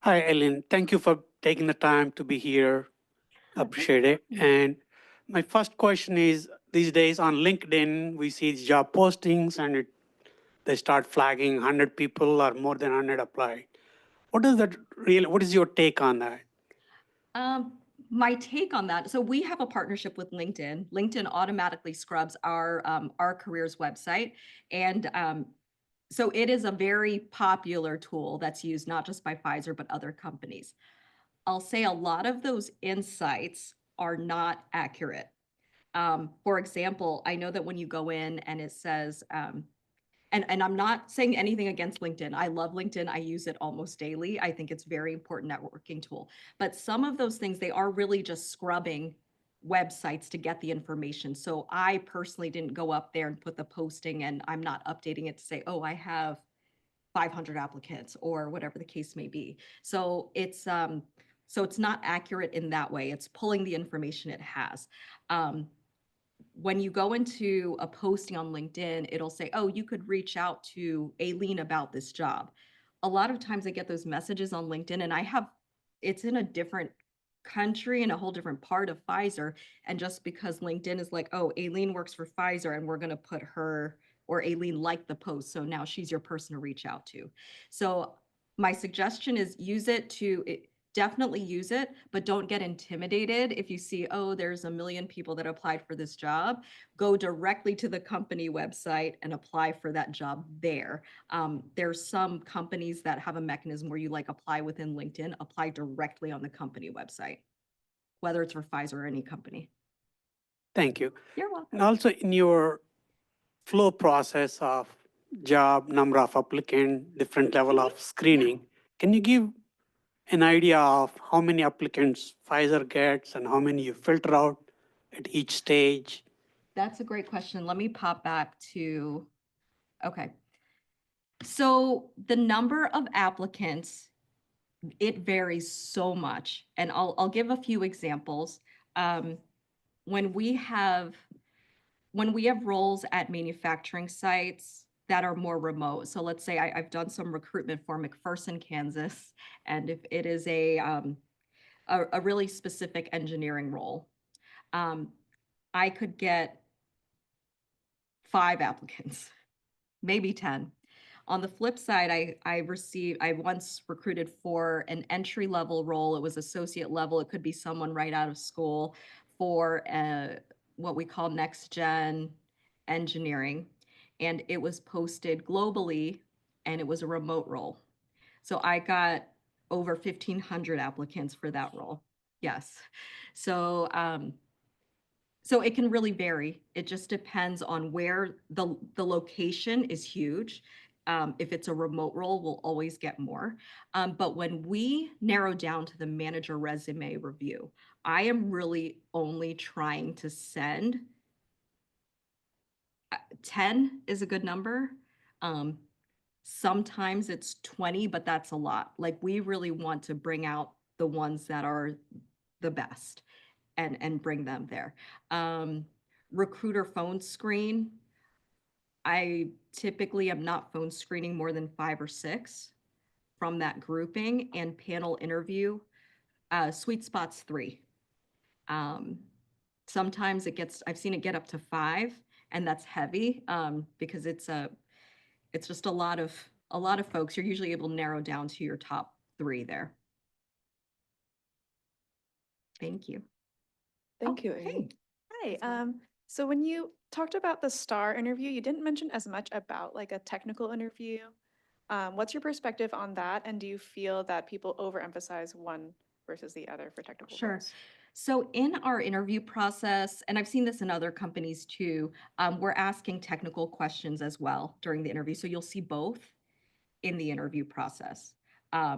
Hi, Ellen. Thank you for taking the time to be here. Appreciate it. And my first question is, these days on LinkedIn, we see job postings and they start flagging 100 people or more than 100 apply. What is your take on that? My take on that, so we have a partnership with LinkedIn. LinkedIn automatically scrubs our careers website. And so it is a very popular tool that's used not just by Pfizer, but other companies. I'll say a lot of those insights are not accurate. For example, I know that when you go in and it says, and I'm not saying anything against LinkedIn. I love LinkedIn. I use it almost daily. I think it's a very important networking tool. But some of those things, they are really just scrubbing websites to get the information. So I personally didn't go up there and put the posting, and I'm not updating it to say, oh, I have 500 applicants or whatever the case may be. So it's not accurate in that way. It's pulling the information it has. When you go into a posting on LinkedIn, it'll say, oh, you could reach out to Aileen about this job. A lot of times I get those messages on LinkedIn, and it's in a different country and a whole different part of Pfizer. And just because LinkedIn is like, oh, Aileen works for Pfizer and we're going to put her, or Aileen liked the post, so now she's your person to reach out to. So my suggestion is definitely use it, but don't get intimidated if you see, oh, there's 1 million people that applied for this job. Go directly to the company website and apply for that job there. There's some companies that have a mechanism where you apply within LinkedIn, apply directly on the company website, whether it's for Pfizer or any company. Thank you. You're welcome. And also in your flow process of job, number of applicant, different level of screening, can you give an idea of how many applicants Pfizer gets and how many you filter out at each stage? That's a great question. Let me pop back to, okay. So the number of applicants, it varies so much. And I'll give a few examples. When we have roles at manufacturing sites that are more remote. So let's say I've done some recruitment for McPherson, Kansas, and if it is a really specific engineering role, I could get 5 applicants, maybe 10. On the flip side, I once recruited for an entry-level role. It was associate level. It could be someone right out of school for what we call next-gen engineering. And it was posted globally, and it was a remote role. So I got over 1,500 applicants for that role. Yes. So so it can really vary. It just depends on where the location is huge. If it's a remote role, we'll always get more. But when we narrow down to the manager resume review, I am really only trying to send 10 is a good number. Sometimes it's 20, but that's a lot. We really want to bring out the ones that are the best and bring them there. Recruiter phone screen, I typically am not phone screening more than 5 or 6 from that grouping, and panel interview, sweet spot's 3. Sometimes I've seen it get up to 5, and that's heavy because it's just a lot of folks. You're usually able to narrow down to your top 3 there. Thank you. Thank you, Hey. Amy. Hi. So when you talked about the STAR interview, you didn't mention as much about a technical interview. What's your perspective on that? And do you feel that people overemphasize one versus the other for technical Sure. roles? So in our interview process, and I've seen this in other companies too, we're asking technical questions as well during the interview. So you'll see both. in the interview process.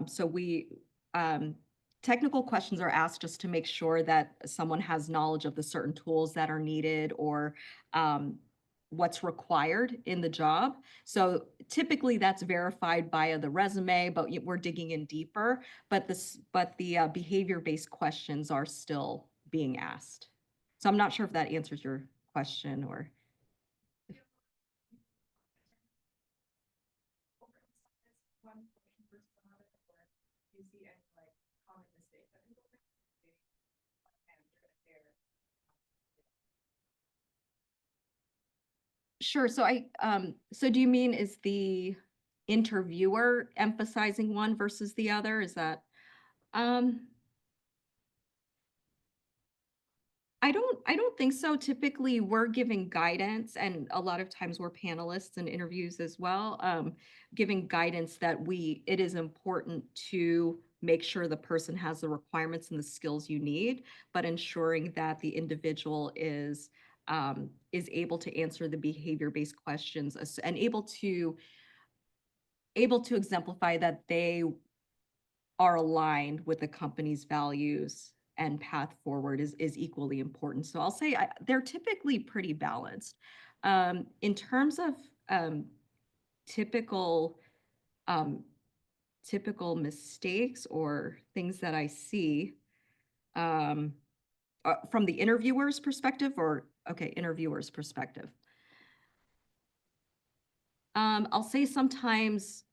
So technical questions are asked just to make sure that someone has knowledge of the certain tools that are needed or what's required in the job. So typically that's verified via the resume, but we're digging in deeper. But the behavior-based questions are still being asked. So I'm not sure if that answers your question or. Sure. So so do you mean is the interviewer emphasizing one versus the other? Is that, I don't think so. Typically, we're giving guidance, and a lot of times we're panelists in interviews as well, giving guidance that it is important to make sure the person has the requirements and the skills you need, but ensuring that the individual is able to answer the behavior-based questions and able to exemplify that they are aligned with the company's values and path forward is equally important. So I'll say they're typically pretty balanced. In terms of typical mistakes or things that I see from the interviewer's perspective, interviewer's perspective. I'll say sometimes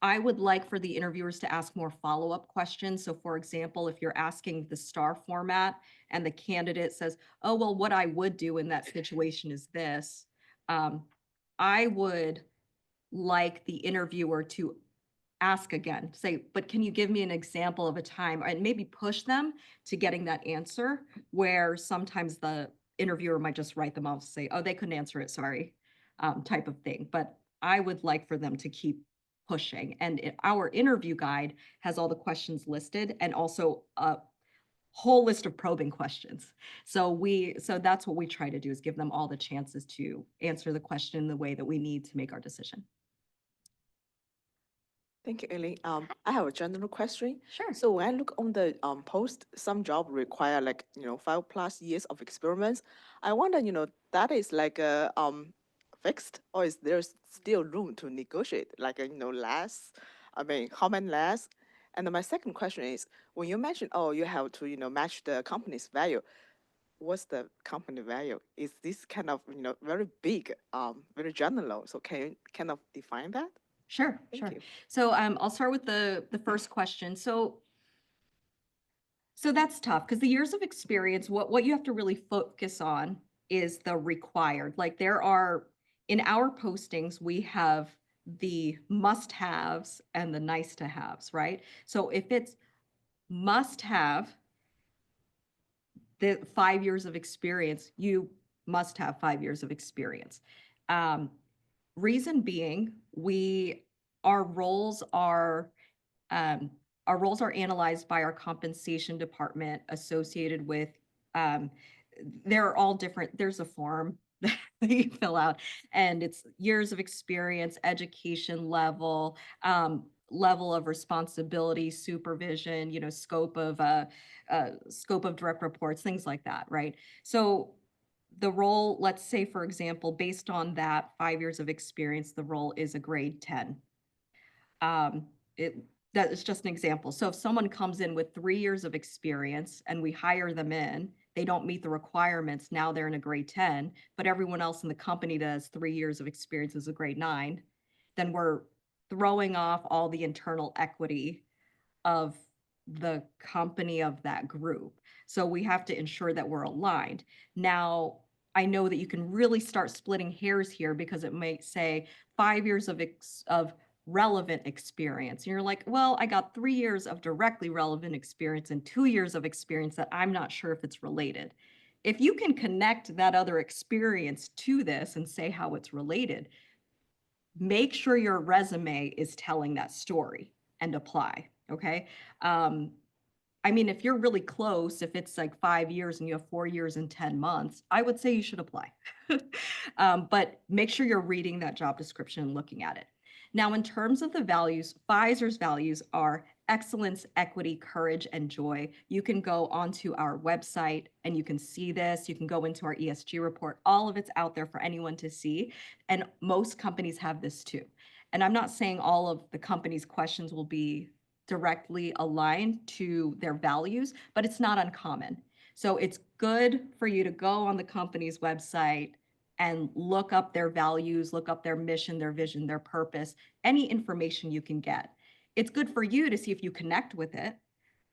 I would like for the interviewers to ask more follow-up questions. So for example, if you're asking the STAR format and the candidate says, oh, well, what I would do in that situation is this, I would like the interviewer to ask again, say, but can you give me an example of a time, and maybe push them to getting that answer, where sometimes the interviewer might just write them off, say, oh, they couldn't answer it, sorry, type of thing. But I would like for them to keep pushing. And our interview guide has all the questions listed and also a whole list of probing questions. So that's what we try to do, is give them all the chances to answer the question in the way that we need to make our decision. Thank you, Aileen. I have a general question. Sure. So when I look on the post, some job require 5+ years of experience. I wonder, that is like a fixed, or is there still room to negotiate, less? I mean, how many less? And then my second question is, when you mentioned, oh, you have to, match the company's value, what's the company value? Is this kind of, very big, very general? So can you kind of define that? Sure, Thank sure. you. So I'll start with the first question. So that's tough because the years of experience, what you have to really focus on is the required. Like in our postings, we have the must-haves and the nice-to-haves, right? So if it's must-have, the 5 years of experience, you must have 5 years of experience. Reason being, our roles are analyzed by our compensation department associated with, they're all different. There's a form that you fill out, and it's years of experience, education level, level of responsibility, supervision, scope of direct reports, things like that, right? So the role, let's say, for example, based on that 5 years of experience, the role is a grade 10. That is just an example. So if someone comes in with 3 years of experience and we hire them in, they don't meet the requirements, now they're in a grade 10, but everyone else in the company that has 3 years of experience is a grade 9, then we're throwing off all the internal equity of the company of that group. So we have to ensure that we're aligned. Now, I know that you can really start splitting hairs here because it might say 5 years of relevant experience. And you're like, well, I got 3 years of directly relevant experience and 2 years of experience that I'm not sure if it's related. If you can connect that other experience to this and say how it's related, make sure your resume is telling that story and apply, okay? I mean, if you're really close, if it's like 5 years and you have 4 years and 10 months, I would say you should apply. But make sure you're reading that job description and looking at it. Now, in terms of the values, Pfizer's values are excellence, equity, courage, and joy. You can go onto our website and you can see this. You can go into our ESG report. All of it's out there for anyone to see. And most companies have this too. And I'm not saying all of the company's questions will be directly aligned to their values, but it's not uncommon. So it's good for you to go on the company's website and look up their values, look up their mission, their vision, their purpose, any information you can get. It's good for you to see if you connect with it.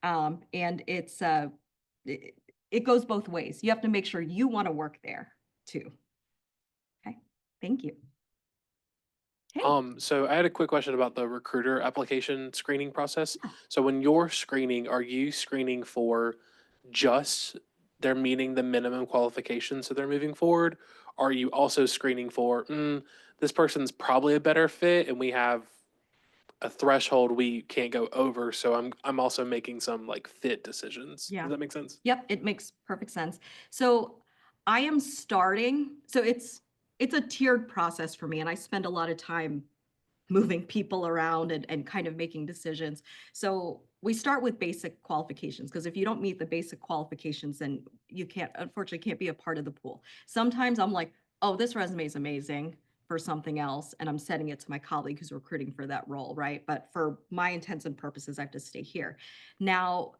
And it goes both ways. You have to make sure you want to work there too. Okay, thank you. Hey. So I had a quick question about the recruiter application screening process. So when you're screening, are you screening for just they're meeting the minimum qualifications so they're moving forward? Are you also screening for this person's probably a better fit and we have a threshold we can't go over, so I'm also making some like fit decisions. Yeah. Does that make sense? Yep, it makes perfect sense. So I am starting, so it's a tiered process for me, and I spend a lot of time moving people around and kind of making decisions. So we start with basic qualifications, because if you don't meet the basic qualifications, then you unfortunately can't be a part of the pool. Sometimes I'm like, oh, this resume is amazing for something else, and I'm sending it to my colleague who's recruiting for that role, right? But for my intents and purposes, I have to stay here. Now,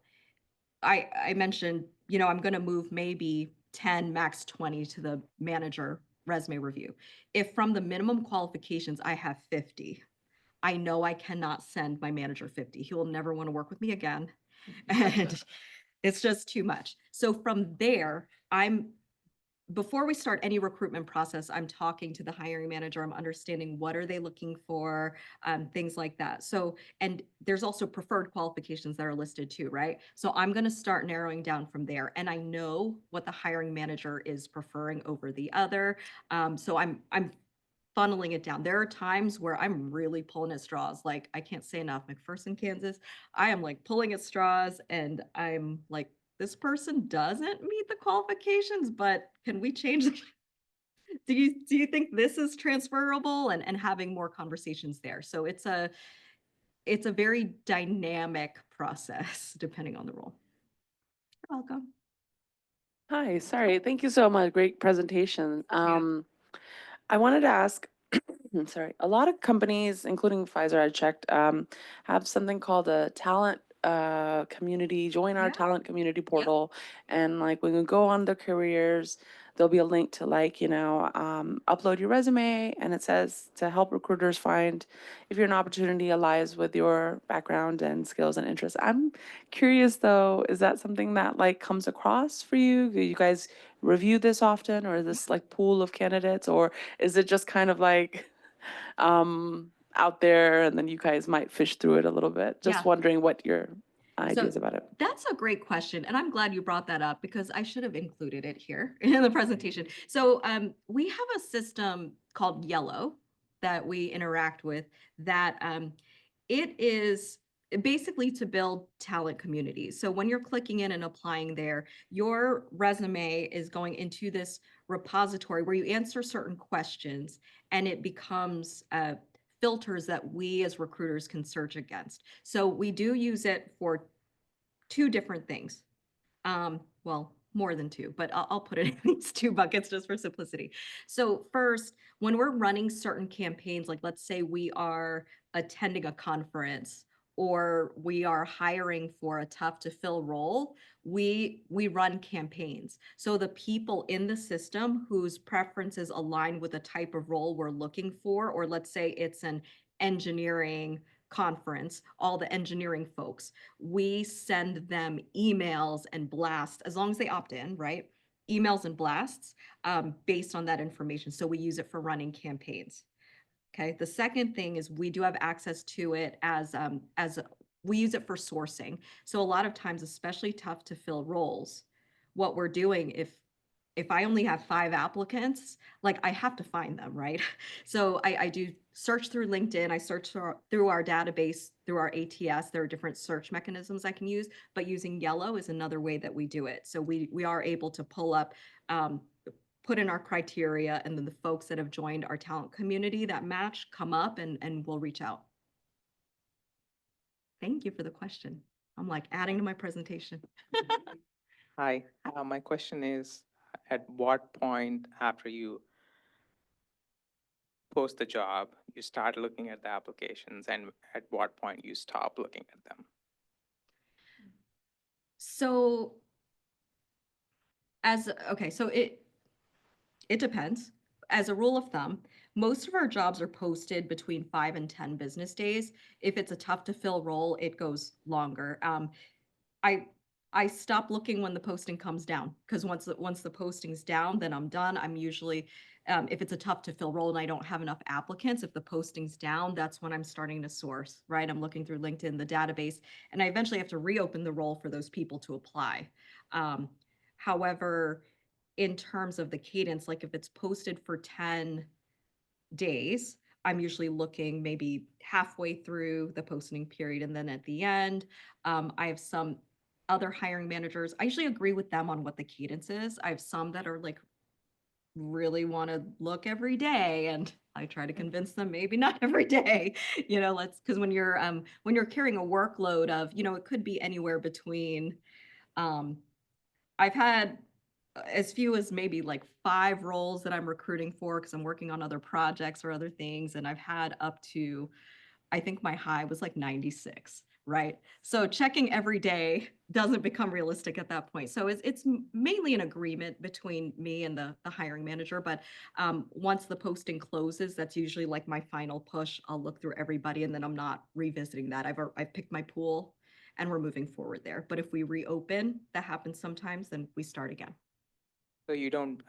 I mentioned, I'm going to move maybe 10, max 20 to the manager resume review. If from the minimum qualifications, I have 50, I know I cannot send my manager 50. He will never want to work with me again. And it's just too much. So from there, before we start any recruitment process, I'm talking to the hiring manager. I'm understanding what are they looking for, things like that. So, and there's also preferred qualifications that are listed too, right? So I'm going to start narrowing down from there. And I know what the hiring manager is preferring over the other. So I'm funneling it down. There are times where I'm really pulling at straws. Like, I can't say enough. McPherson, Kansas, I am like pulling at straws, and I'm like, this person doesn't meet the qualifications, but can we change? Do you think this is transferable, and having more conversations there? So it's a very dynamic process depending on the role. You're welcome. Hi, sorry. Thank you so much. Great presentation. I wanted to ask, sorry, a lot of companies, including Pfizer, I checked, have something called a talent community, join our talent community portal. And like when you go on the careers, there'll be a link to upload your resume, and it says to help recruiters find if your opportunity aligns with your background and skills and interests. I'm curious though, is that something that like comes across for you? Do you guys review this often, or is this like pool of candidates, or is it just kind of like out there and then you guys might fish through it a little bit? Just wondering what your ideas about it. That's a great question. And I'm glad you brought that up, because I should have included it here in the presentation. So we have a system called Yellow that we interact with that it is basically to build talent communities. So when you're clicking in and applying there, your resume is going into this repository where you answer certain questions, and it becomes filters that we as recruiters can search against. So we do use it for two different things. Well, more than two, but I'll put it in these two buckets just for simplicity. So first, when we're running certain campaigns, like let's say we are attending a conference or we are hiring for a tough to fill role, we run campaigns. So the people in the system whose preferences align with the type of role we're looking for, or let's say it's an engineering conference, all the engineering folks, we send them emails and blasts, as long as they opt in, right? Emails and blasts based on that information. So we use it for running campaigns. Okay. The second thing is we do have access to it as we use it for sourcing. So a lot of times, especially tough to fill roles, what we're doing, if I only have 5 applicants, like I have to find them, right? So I do search through LinkedIn, I search through our database, through our ATS. There are different search mechanisms I can use, but using Yellow is another way that we do it. So we are able to pull up put in our criteria, and then the folks that have joined our talent community that match come up and we'll reach out. Thank you for the question. I'm like adding to my presentation. Hi, my question is, at what point after you post the job, you start looking at the applications, and at what point you stop looking at them? So so it depends. As a rule of thumb, most of our jobs are posted between 5 and 10 business days. If it's a tough to fill role, it goes longer. I stop looking when the posting comes down, because once the posting's down, then I'm done. I'm usually, if it's a tough to fill role and I don't have enough applicants, if the posting's down, that's when I'm starting to source, right? I'm looking through LinkedIn, the database, and I eventually have to reopen the role for those people to apply. However, in terms of the cadence, like if it's posted for 10 days, I'm usually looking maybe halfway through the posting period, and then at the end. I have some other hiring managers, I usually agree with them on what the cadence is. I have some that are like, really want to look every day, and I try to convince them maybe not every day, because when you're carrying a workload of, it could be anywhere between, I've had as few as maybe like 5 roles that I'm recruiting for because I'm working on other projects or other things, and I've had up to, I think my high was like 96, right? So checking every day doesn't become realistic at that point. So it's mainly an agreement between me and the hiring manager. But once the posting closes, that's usually like my final push. I'll look through everybody, and then I'm not revisiting that. I've picked my pool, and we're moving forward there. But if we reopen, that happens sometimes, then we start again. So you don't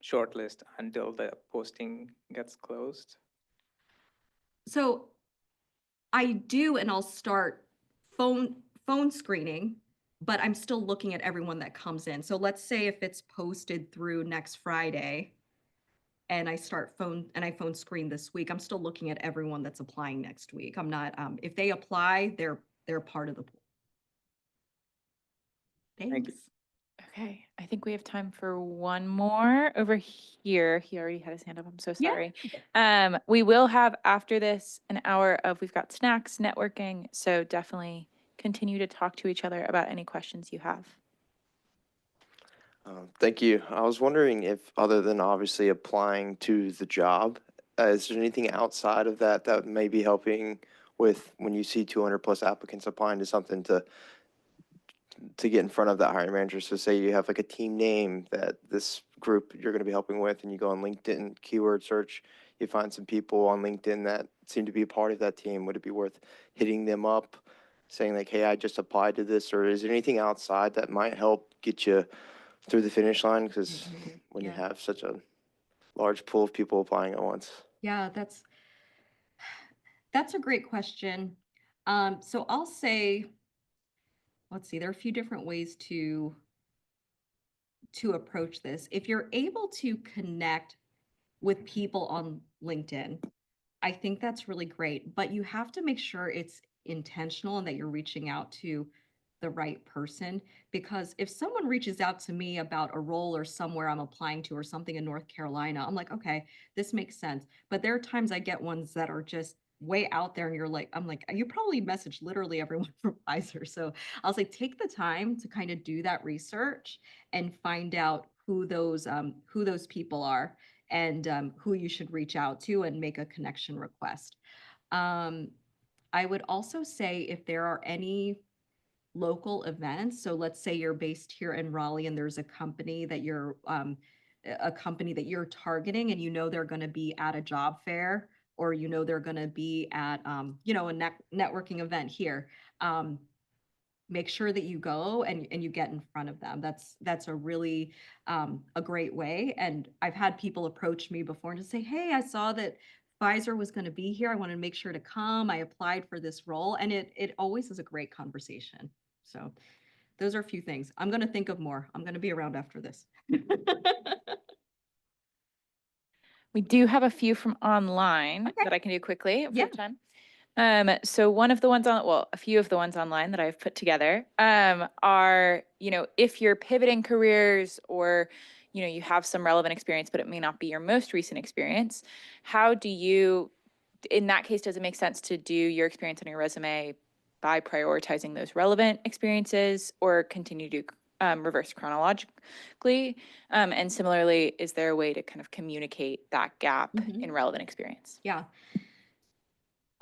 shortlist until the posting gets closed? So I do, and I'll start phone screening, but I'm still looking at everyone that comes in. So let's say if it's posted through next Friday and I phone screen this week, I'm still looking at everyone that's applying next week. I'm not, if they apply, they're part of the pool. Thank you. Thanks. Okay, I think we have time for one more over here. He already had his hand up. I'm so Yeah. sorry. We will have after this an hour of, we've got snacks, networking. So definitely continue to talk to each other about any questions you have. Thank you. I was wondering if, other than obviously applying to the job, is there anything outside of that may be helping with when you see 200 plus applicants applying to something to get in front of that hiring manager? So say you have like a team name that this group you're going to be helping with, and you go on LinkedIn, keyword search, you find some people on LinkedIn that seem to be a part of that team. Would it be worth hitting them up, saying like, hey, I just applied to this? Or is there anything outside that might help get you through the finish line? Because when you have such a large pool of people applying at once. Yeah, that's a great question. So I'll say, let's see, there are a few different ways to approach this. If you're able to connect with people on LinkedIn, I think that's really great, but you have to make sure it's intentional and that you're reaching out to the right person. Because if someone reaches out to me about a role or somewhere I'm applying to or something in North Carolina, I'm like, okay, this makes sense. But there are times I get ones that are just way out there, and I'm like, you probably message literally everyone from Pfizer. So I'll say, take the time to kind of do that research and find out who those people are, and who you should reach out to and make a connection request. I would also say if there are any local events, so let's say you're based here in Raleigh and there's a company that you're targeting, and they're going to be at a job fair, or they're going to be at a networking event here. Make sure that you go and you get in front of them. That's a really a great way. And I've had people approach me before and just say, hey, I saw that Pfizer was going to be here. I wanted to make sure to come. I applied for this role. And it always is a great conversation. So those are a few things. I'm going to think of more. I'm going to be around after this. We do have a few from online that I can do quickly if we have time. So a few of the ones online that I've put together are, if you're pivoting careers, or, you know, you have some relevant experience, but it may not be your most recent experience. How do you, in that case, does it make sense to do your experience on your resume by prioritizing those relevant experiences, or continue to reverse chronologically? And similarly, is there a way to kind of communicate that gap in relevant experience? Yeah.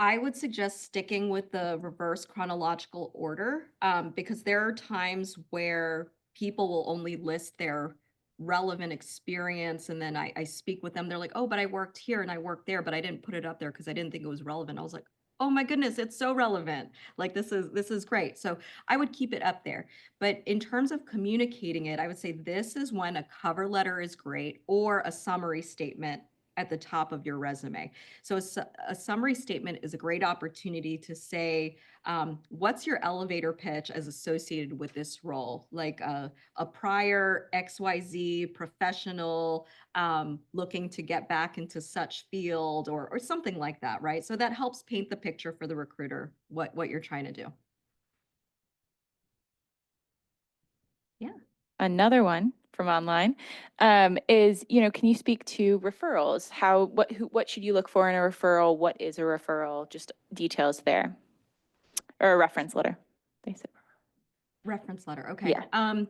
I would suggest sticking with the reverse chronological order, because there are times where people will only list their relevant experience, and then I speak with them. They're like, oh, but I worked here and I worked there, but I didn't put it up there because I didn't think it was relevant. I was like, oh my goodness, it's so relevant. Like this is great. So I would keep it up there. But in terms of communicating it, I would say this is when a cover letter is great, or a summary statement at the top of your resume. So a summary statement is a great opportunity to say, what's your elevator pitch as associated with this role? Like a prior XYZ professional looking to get back into such field, or something like that, right? So that helps paint the picture for the recruiter, what you're trying to do. Yeah. Another one from online is, you know, can you speak to referrals? What should you look for in a referral? What is a referral? Just details there. Or a reference letter, they said. Reference letter, okay. Yeah.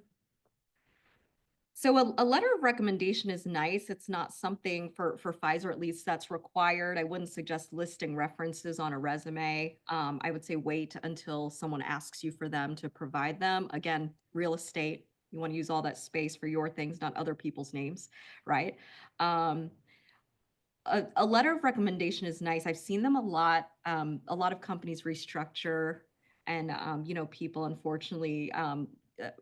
So a letter of recommendation is nice. It's not something for Pfizer, at least, that's required. I wouldn't suggest listing references on a resume. I would say wait until someone asks you for them to provide them. Again, real estate, you want to use all that space for your things, not other people's names, right? A letter of recommendation is nice. I've seen them a lot. A lot of companies restructure, and you know, people unfortunately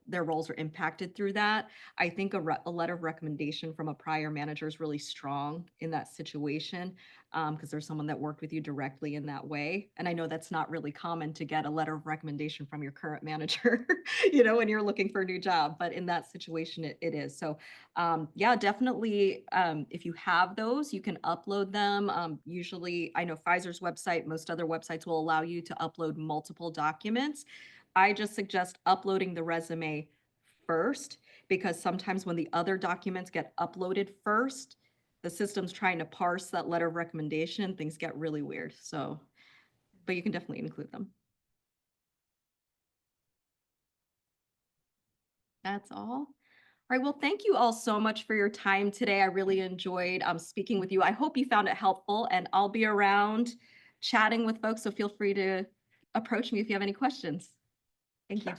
their roles are impacted through that. I think a letter of recommendation from a prior manager is really strong in that situation, because there's someone that worked with you directly in that way. And I know that's not really common to get a letter of recommendation from your current manager, you know, when you're looking for a new job. But in that situation, it is. So yeah, definitely, if you have those, you can upload them. Usually, I know Pfizer's website, most other websites will allow you to upload multiple documents. I just suggest uploading the resume first, because sometimes when the other documents get uploaded first, the system's trying to parse that letter of recommendation, things get really weird. So, but you can definitely include them. That's all. All right, well, thank you all so much for your time today. I really enjoyed speaking with you. I hope you found it helpful, and I'll be around chatting with folks, so feel free to approach me if you have any questions. Thank you.